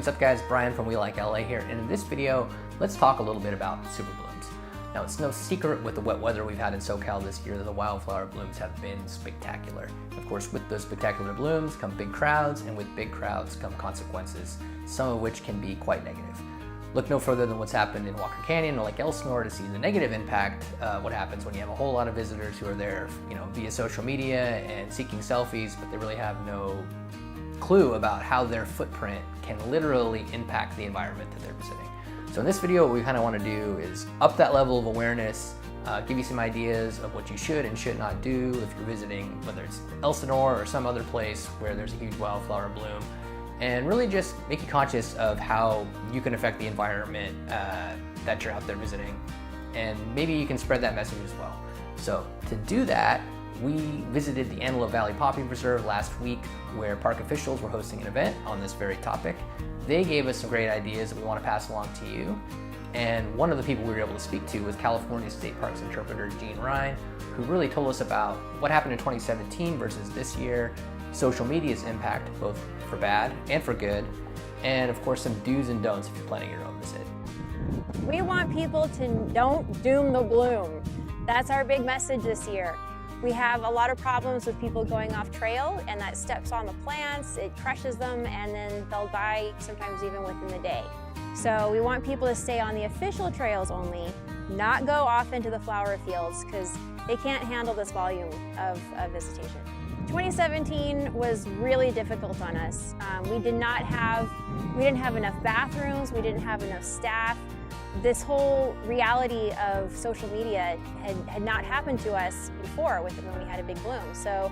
what's up guys? Brian from We Like LA here, and in this video, let's talk a little bit about super blooms. Now, it's no secret with the wet weather we've had in SoCal this year that the wildflower blooms have been spectacular. Of course, with those spectacular blooms come big crowds, and with big crowds come consequences, some of which can be quite negative. Look no further than what's happened in Walker Canyon or Lake Elsinore to see the negative impact, what happens when you have a whole lot of visitors who are there, via social media and seeking selfies, but they really have no clue about how their footprint can literally impact the environment that they're visiting. So in this video, what we kind of want to do is up that level of awareness, give you some ideas of what you should and should not do if you're visiting, whether it's Elsinore or some other place where there's a huge wildflower bloom, and really just make you conscious of how you can affect the environment that you're out there visiting. And maybe you can spread that message as well. So to do that, we visited the Antelope Valley Poppy Reserve last week, where park officials were hosting an event on this very topic. They gave us some great ideas that we want to pass along to you. And one of the people we were able to speak to was California State Parks interpreter Gene Ryan, who really told us about what happened in 2017 versus this year, social media's impact, both for bad and for good, and of course some do's and don'ts if you're planning your own visit. We want people to don't doom the bloom. That's our big message this year. We have a lot of problems with people going off trail, and that steps on the plants, it crushes them, and then they'll die sometimes even within the day. So we want people to stay on the official trails only, not go off into the flower fields, because they can't handle this volume of visitation. 2017 was really difficult on us. We didn't have enough bathrooms, we didn't have enough staff. This whole reality of social media had not happened to us before when we had a big bloom. So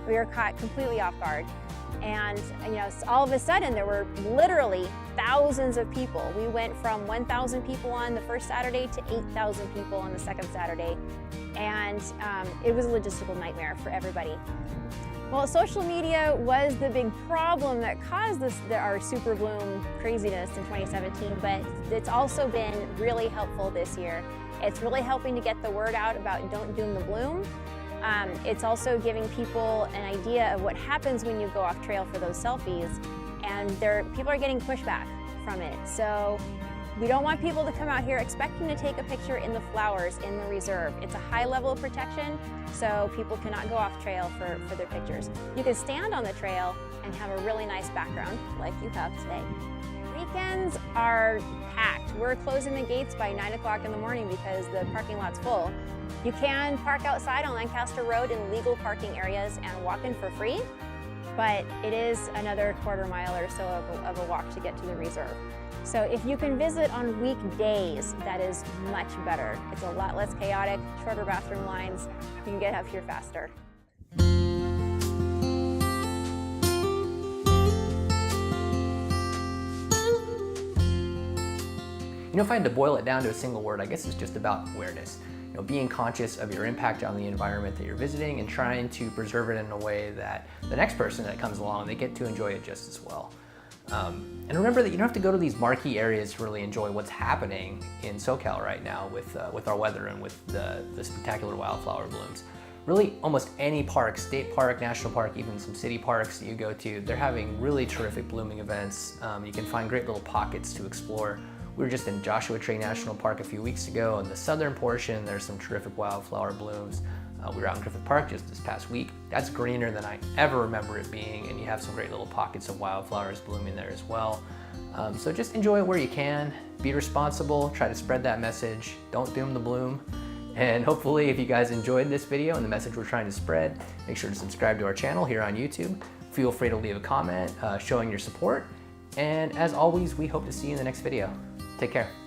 we were caught completely off guard. And all of a sudden there were literally thousands of people. We went from 1,000 people on the first Saturday to 8,000 people on the second Saturday. And it was a logistical nightmare for everybody. Well, social media was the big problem that caused our super bloom craziness in 2017, but it's also been really helpful this year. It's really helping to get the word out about don't doom the bloom. It's also giving people an idea of what happens when you go off trail for those selfies, and people are getting pushback from it. So we don't want people to come out here expecting to take a picture in the flowers in the reserve. It's a high level of protection, so people cannot go off trail for their pictures. You can stand on the trail and have a really nice background like you have today. Weekends are packed. We're closing the gates by 9 o'clock in the morning because the parking lot's full. You can park outside on Lancaster Road in legal parking areas and walk in for free, but it is another quarter mile or so of a walk to get to the reserve. So if you can visit on weekdays, that is much better. It's a lot less chaotic, shorter bathroom lines. You can get up here faster. If I had to boil it down to a single word, I guess it's just about awareness. Being conscious of your impact on the environment that you're visiting and trying to preserve it in a way that the next person that comes along, they get to enjoy it just as well. And remember that you don't have to go to these marquee areas to really enjoy what's happening in SoCal right now with our weather and with the spectacular wildflower blooms. Really, almost any park, state park, national park, even some city parks that you go to, they're having really terrific blooming events. You can find great little pockets to explore. We were just in Joshua Tree National Park a few weeks ago. In the southern portion, there's some terrific wildflower blooms. We were out in Griffith Park just this past week. That's greener than I ever remember it being, and you have some great little pockets of wildflowers blooming there as well. So just enjoy it where you can, be responsible, try to spread that message, don't doom the bloom. And hopefully if you guys enjoyed this video and the message we're trying to spread, make sure to subscribe to our channel here on YouTube. Feel free to leave a comment showing your support. And as always, we hope to see you in the next video. Take care.